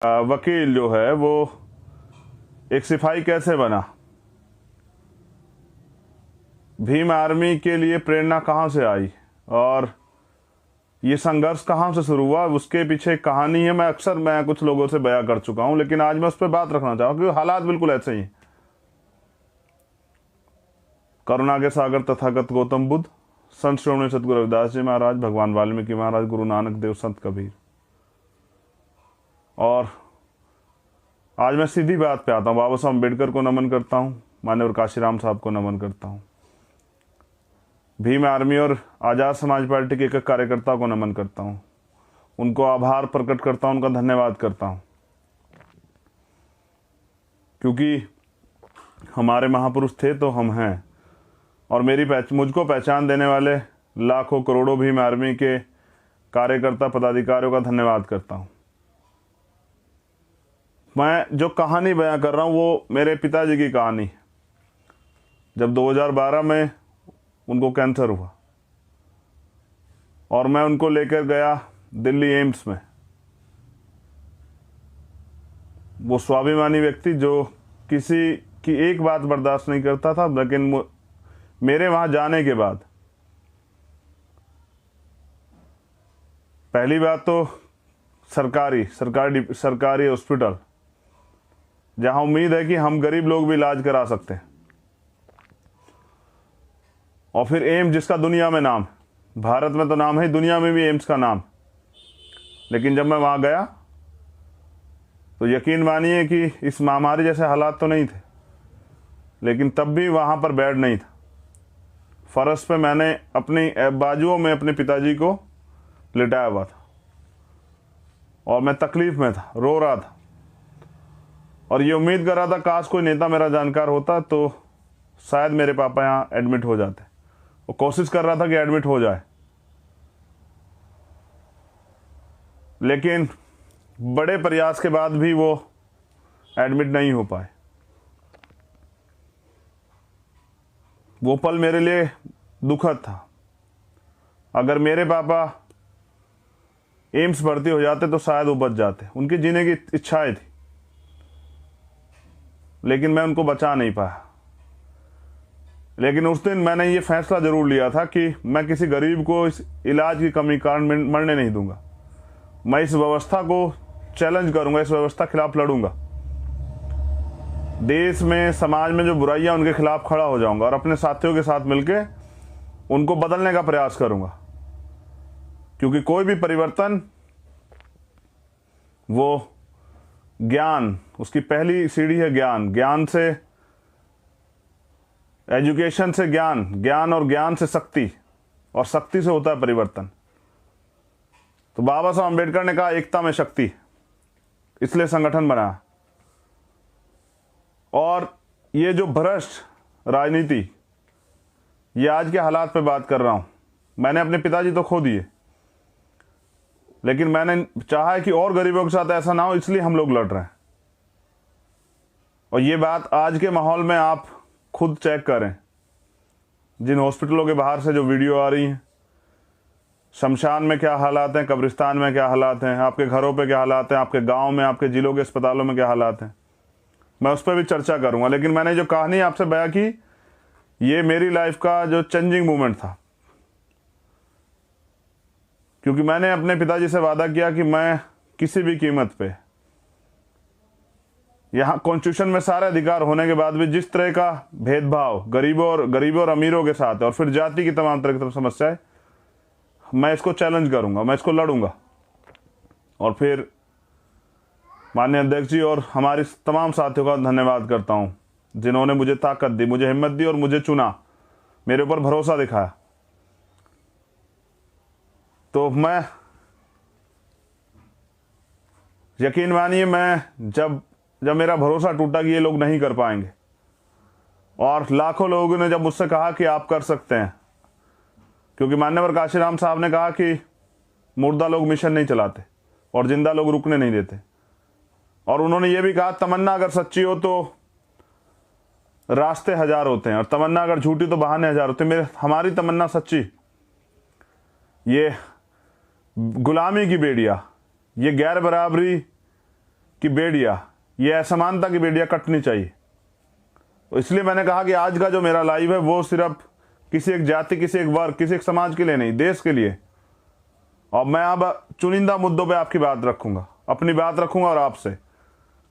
वकील जो है वो एक सिपाही कैसे बना, भीम आर्मी के लिए प्रेरणा कहाँ से आई और ये संघर्ष कहाँ से शुरू हुआ, उसके पीछे एक कहानी है। मैं कुछ लोगों से बयां कर चुका हूं, लेकिन आज मैं उस पर बात रखना चाहूँ क्योंकि हालात बिल्कुल ऐसे ही हैं। करुणा के सागर तथागत गौतम बुद्ध, संत श्रोमणी सतगुरु रविदास जी महाराज, भगवान वाल्मीकि महाराज, गुरु नानक देव, संत कबीर। और आज मैं सीधी बात पे आता हूँ। बाबा साहब अम्बेडकर को नमन करता हूँ, माननीय काशीराम साहब को नमन करता हूँ, भीम आर्मी और आज़ाद समाज पार्टी के एक कार्यकर्ता को नमन करता हूँ, उनको आभार प्रकट करता हूँ, उनका धन्यवाद करता हूँ, क्योंकि हमारे महापुरुष थे तो हम हैं। और मुझको पहचान देने वाले लाखों करोड़ों भीम आर्मी के कार्यकर्ता पदाधिकारियों का धन्यवाद करता हूँ। मैं जो कहानी बयां कर रहा हूँ वो मेरे पिताजी की कहानी है। जब 2012 में उनको कैंसर हुआ और मैं उनको लेकर गया दिल्ली एम्स में, वो स्वाभिमानी व्यक्ति जो किसी की एक बात बर्दाश्त नहीं करता था, लेकिन मेरे वहां जाने के बाद पहली बात तो सरकारी हॉस्पिटल जहां उम्मीद है कि हम गरीब लोग भी इलाज करा सकते हैं, और फिर एम्स जिसका दुनिया में नाम, भारत में तो नाम है, दुनिया में भी एम्स का नाम। लेकिन जब मैं वहां गया तो यकीन मानिए कि इस महामारी जैसे हालात तो नहीं थे, लेकिन तब भी वहां पर बेड नहीं था। फर्श पे मैंने अपनी बाजुओं में अपने पिताजी को लिटाया हुआ था और मैं तकलीफ में था, रो रहा था और ये उम्मीद कर रहा था काश कोई नेता मेरा जानकार होता तो शायद मेरे पापा यहाँ एडमिट हो जाते। वो कोशिश कर रहा था कि एडमिट हो जाए, लेकिन बड़े प्रयास के बाद भी वो एडमिट नहीं हो पाए। वो पल मेरे लिए दुखद था। अगर मेरे पापा एम्स भर्ती हो जाते तो शायद वो बच जाते, उनकी जीने की इच्छाएं थी, लेकिन मैं उनको बचा नहीं पाया। लेकिन उस दिन मैंने ये फैसला जरूर लिया था कि मैं किसी गरीब को इस इलाज की कमी कारण मरने नहीं दूंगा। मैं इस व्यवस्था को चैलेंज करूंगा, इस व्यवस्था के खिलाफ लड़ूंगा, देश में समाज में जो बुराइयां उनके खिलाफ खड़ा हो जाऊंगा और अपने साथियों के साथ मिलकर उनको बदलने का प्रयास करूंगा। क्योंकि कोई भी परिवर्तन वो ज्ञान, उसकी पहली सीढ़ी है ज्ञान। ज्ञान से एजुकेशन से ज्ञान, ज्ञान और ज्ञान से शक्ति, और शक्ति से होता है परिवर्तन। तो बाबा साहब अम्बेडकर ने कहा एकता में शक्ति, इसलिए संगठन बना। और ये जो भ्रष्ट राजनीति, ये आज के हालात पे बात कर रहा हूं। मैंने अपने पिताजी तो खो दिए, लेकिन मैंने चाहा है कि और गरीबों के साथ ऐसा ना हो, इसलिए हम लोग लड़ रहे हैं। और ये बात आज के माहौल में आप खुद चेक करें, जिन हॉस्पिटलों के बाहर से जो वीडियो आ रही हैं, शमशान में क्या हालात हैं, कब्रिस्तान में क्या हालात हैं, आपके घरों पे क्या हालात हैं, आपके गांव में, आपके जिलों के अस्पतालों में क्या हालात हैं, मैं उस पर भी चर्चा करूंगा। लेकिन मैंने जो कहानी आपसे बयां की, ये मेरी लाइफ का जो चेंजिंग मोमेंट था, क्योंकि मैंने अपने पिताजी से वादा किया कि मैं किसी भी कीमत पे, यहाँ कॉन्स्टिट्यूशन में सारे अधिकार होने के बाद भी जिस तरह का भेदभाव गरीबों और अमीरों के साथ है, और फिर जाति की तमाम तरह की समस्याएं, मैं इसको चैलेंज करूंगा, मैं इसको लड़ूंगा। और फिर माननीय अध्यक्ष जी और हमारे तमाम साथियों का धन्यवाद करता हूं, जिन्होंने मुझे ताकत दी, मुझे हिम्मत दी और मुझे चुना, मेरे ऊपर भरोसा दिखाया। तो मैं, यकीन मानिए, मैं जब मेरा भरोसा टूटा कि ये लोग नहीं कर पाएंगे, और लाखों लोगों ने जब मुझसे कहा कि आप कर सकते हैं, क्योंकि मान्यवर काशीराम साहब ने कहा कि मुर्दा लोग मिशन नहीं चलाते और जिंदा लोग रुकने नहीं देते, और उन्होंने ये भी कहा तमन्ना अगर सच्ची हो तो रास्ते हजार होते हैं, और तमन्ना अगर झूठी तो बहाने हजार होते हैं। हमारी तमन्ना सच्ची, ये गुलामी की बेड़िया, ये गैर बराबरी की बेड़िया, ये असमानता की बेड़िया कटनी चाहिए। तो इसलिए मैंने कहा कि आज का जो मेरा लाइव है वो सिर्फ किसी एक जाति, किसी एक वर्ग, किसी एक समाज के लिए नहीं, देश के लिए। और मैं अब चुनिंदा मुद्दों पे आपकी बात रखूंगा, अपनी बात रखूंगा और आपसे,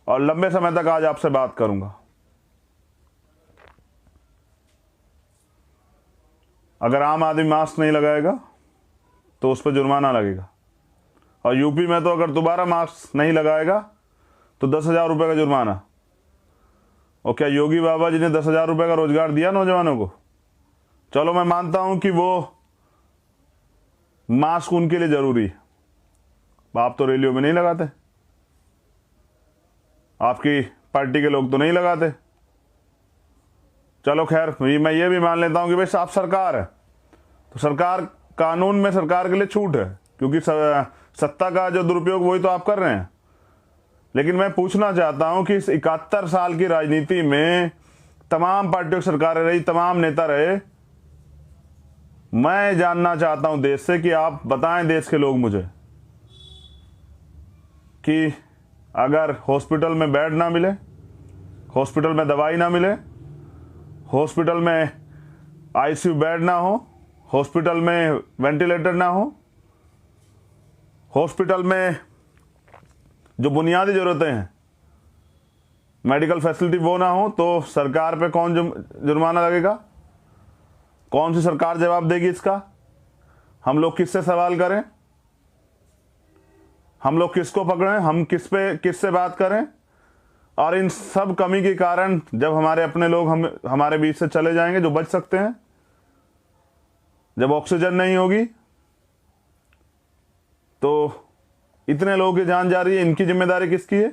और लंबे समय तक आज आपसे बात करूंगा। अगर आम आदमी मास्क नहीं लगाएगा तो उस पर जुर्माना लगेगा, और यूपी में तो अगर दोबारा मास्क नहीं लगाएगा तो 10,000 रुपये का जुर्माना। और क्या योगी बाबा जी ने 10,000 रुपये का रोजगार दिया नौजवानों को? चलो मैं मानता हूं कि वो मास्क उनके लिए जरूरी है, आप तो रैलियों में नहीं लगाते, आपकी पार्टी के लोग तो नहीं लगाते। चलो खैर, मैं ये भी मान लेता हूं कि भाई साफ सरकार है तो सरकार, कानून में सरकार के लिए छूट है, क्योंकि सत्ता का जो दुरुपयोग वही तो आप कर रहे हैं। लेकिन मैं पूछना चाहता हूं कि इस 71 साल की राजनीति में तमाम पार्टियों की सरकारें रही, तमाम नेता रहे, मैं जानना चाहता हूं देश से कि आप बताएं, देश के लोग मुझे, कि अगर हॉस्पिटल में बेड ना मिले, हॉस्पिटल में दवाई ना मिले, हॉस्पिटल में आईसीयू बेड ना हो, हॉस्पिटल में वेंटिलेटर ना हो, हॉस्पिटल में जो बुनियादी ज़रूरतें हैं, मेडिकल फैसिलिटी वो ना हो, तो सरकार पे कौन जुर्माना लगेगा? कौन सी सरकार जवाब देगी इसका? हम लोग किससे सवाल करें? हम लोग किसको पकड़ें? हम किससे बात करें? और इन सब कमी के कारण जब हमारे अपने लोग हमारे बीच से चले जाएंगे, जो बच सकते हैं, जब ऑक्सीजन नहीं होगी, तो इतने लोगों की जान जा रही है, इनकी जिम्मेदारी किसकी है?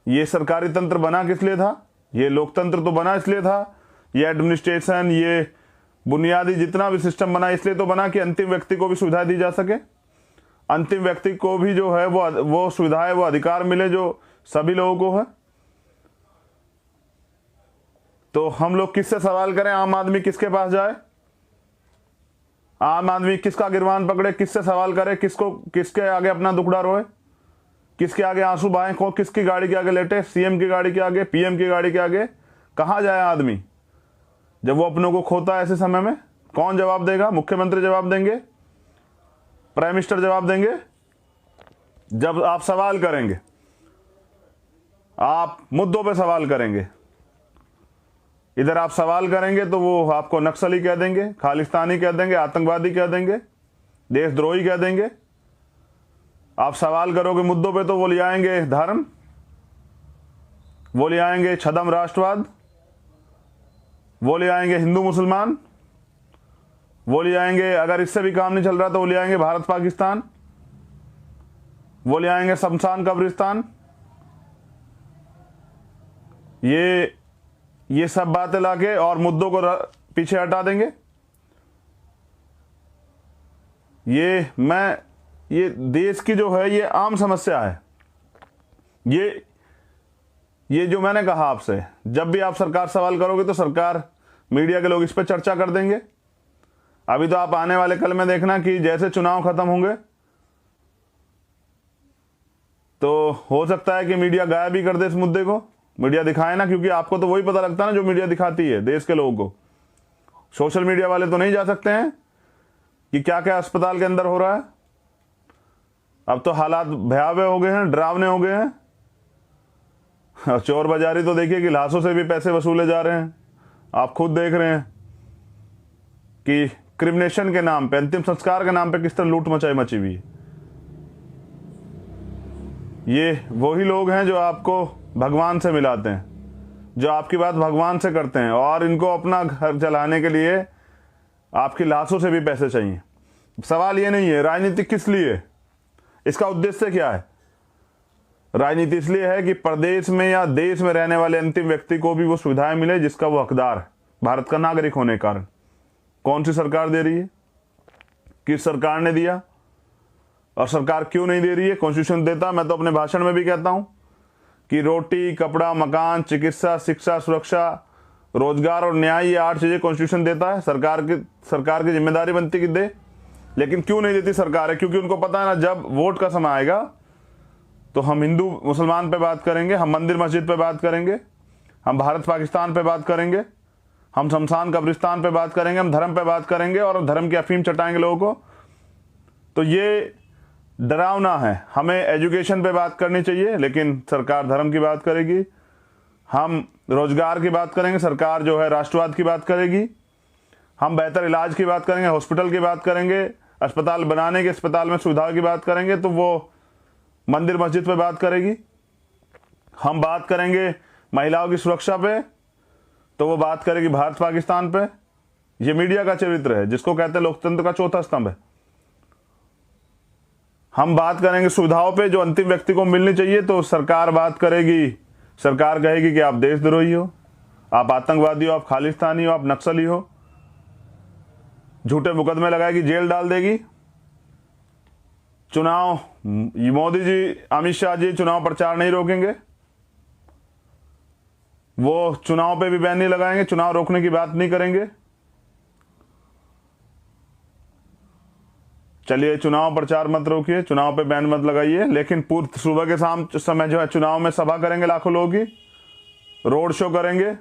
ये सरकारी तंत्र बना किस लिए था? ये लोकतंत्र तो बना इसलिए था, ये एडमिनिस्ट्रेशन, ये बुनियादी जितना भी सिस्टम बना इसलिए तो बना कि अंतिम व्यक्ति को भी सुविधाएं दी जा सके, अंतिम व्यक्ति को भी जो है वो सुविधाएं, वो अधिकार मिले जो सभी लोगों को है। तो हम लोग किससे सवाल करें? आम आदमी किसके पास जाए? आम आदमी किसका गिरबान पकड़े? किससे सवाल करे? किसके आगे अपना दुखड़ा रोए? किसके आगे आंसू बहाए? किसकी गाड़ी के आगे लेटे? सीएम की गाड़ी के आगे, पीएम की गाड़ी के आगे? कहां जाए आदमी जब वो अपनों को खोता है? ऐसे समय में कौन जवाब देगा? मुख्यमंत्री जवाब देंगे? प्राइम मिनिस्टर जवाब देंगे? जब आप सवाल करेंगे, आप मुद्दों पे सवाल करेंगे, इधर आप सवाल करेंगे तो वो आपको नक्सली कह देंगे, खालिस्तानी कह देंगे, आतंकवादी कह देंगे, देशद्रोही कह देंगे। आप सवाल करोगे मुद्दों पे तो वो ले आएंगे धर्म, वो ले आएंगे छद्म राष्ट्रवाद, वो ले आएंगे हिंदू मुसलमान, वो ले आएंगे, अगर इससे भी काम नहीं चल रहा तो वो ले आएंगे भारत पाकिस्तान, वो ले आएंगे शमशान कब्रिस्तान। ये सब बातें लाके और मुद्दों को पीछे हटा देंगे। ये देश की जो है ये आम समस्या है। ये जो मैंने कहा आपसे, जब भी आप सरकार सवाल करोगे तो सरकार, मीडिया के लोग इस पर चर्चा कर देंगे। अभी तो आप आने वाले कल में देखना कि जैसे चुनाव खत्म होंगे तो हो सकता है कि मीडिया गायब ही कर दे इस मुद्दे को। मीडिया दिखाए ना, क्योंकि आपको तो वही पता लगता है ना जो मीडिया दिखाती है देश के लोगों को। सोशल मीडिया वाले तो नहीं जा सकते हैं कि क्या क्या अस्पताल के अंदर हो रहा है। अब तो हालात भयावह हो गए हैं, डरावने हो गए हैं। चोर बाजारी तो देखिए कि लाशों से भी पैसे वसूले जा रहे हैं। आप खुद देख रहे हैं कि क्रिमिनेशन के नाम पे, अंतिम संस्कार के नाम पे किस तरह लूट मची हुई है। ये वही लोग हैं जो आपको भगवान से मिलाते हैं, जो आपकी बात भगवान से करते हैं, और इनको अपना घर चलाने के लिए आपकी लाशों से भी पैसे चाहिए। सवाल ये नहीं है राजनीति किस लिए, इसका उद्देश्य क्या है। राजनीति इसलिए है कि प्रदेश में या देश में रहने वाले अंतिम व्यक्ति को भी वो सुविधाएं मिले जिसका वो हकदार है, भारत का नागरिक होने के कारण। कौन सी सरकार दे रही है? किस सरकार ने दिया? और सरकार क्यों नहीं दे रही है? कॉन्स्टिट्यूशन देता। मैं तो अपने भाषण में भी कहता हूं कि रोटी, कपड़ा, मकान, चिकित्सा, शिक्षा, सुरक्षा, रोजगार और न्याय, ये 8 चीजें कॉन्स्टिट्यूशन देता है। सरकार की जिम्मेदारी बनती कि दे, लेकिन क्यों नहीं देती सरकार है? क्योंकि उनको पता है ना, जब वोट का समय आएगा तो हम हिंदू मुसलमान पे बात करेंगे, हम मंदिर मस्जिद पे बात करेंगे, हम भारत पाकिस्तान पे बात करेंगे, हम शमशान कब्रिस्तान पे बात करेंगे, हम धर्म पे बात करेंगे और धर्म की अफीम चटाएंगे लोगों को। तो ये डरावना है। हमें एजुकेशन पे बात करनी चाहिए, लेकिन सरकार धर्म की बात करेगी। हम रोजगार की बात करेंगे, सरकार जो है राष्ट्रवाद की बात करेगी। हम बेहतर इलाज की बात करेंगे, हॉस्पिटल की बात करेंगे, अस्पताल बनाने के, अस्पताल में सुविधाओं की बात करेंगे, तो वो मंदिर मस्जिद पे बात करेगी। हम बात करेंगे महिलाओं की सुरक्षा पे, तो वो बात करेगी भारत पाकिस्तान पे। ये मीडिया का चरित्र है, जिसको कहते हैं लोकतंत्र का चौथा स्तंभ है। हम बात करेंगे सुविधाओं पे जो अंतिम व्यक्ति को मिलनी चाहिए, तो सरकार बात करेगी, सरकार कहेगी कि आप देशद्रोही हो, आप आतंकवादी हो, आप खालिस्तानी हो, आप नक्सली हो। झूठे मुकदमे लगाएगी, जेल डाल देगी। चुनाव, मोदी जी, अमित शाह जी चुनाव प्रचार नहीं रोकेंगे, वो चुनाव पे भी बैन नहीं लगाएंगे, चुनाव रोकने की बात नहीं करेंगे। चलिए, चुनाव प्रचार मत रोकिए, चुनाव पे बैन मत लगाइए, लेकिन पूर्व सुबह के शाम समय जो है चुनाव में सभा करेंगे, लाखों लोगों की रोड शो करेंगे।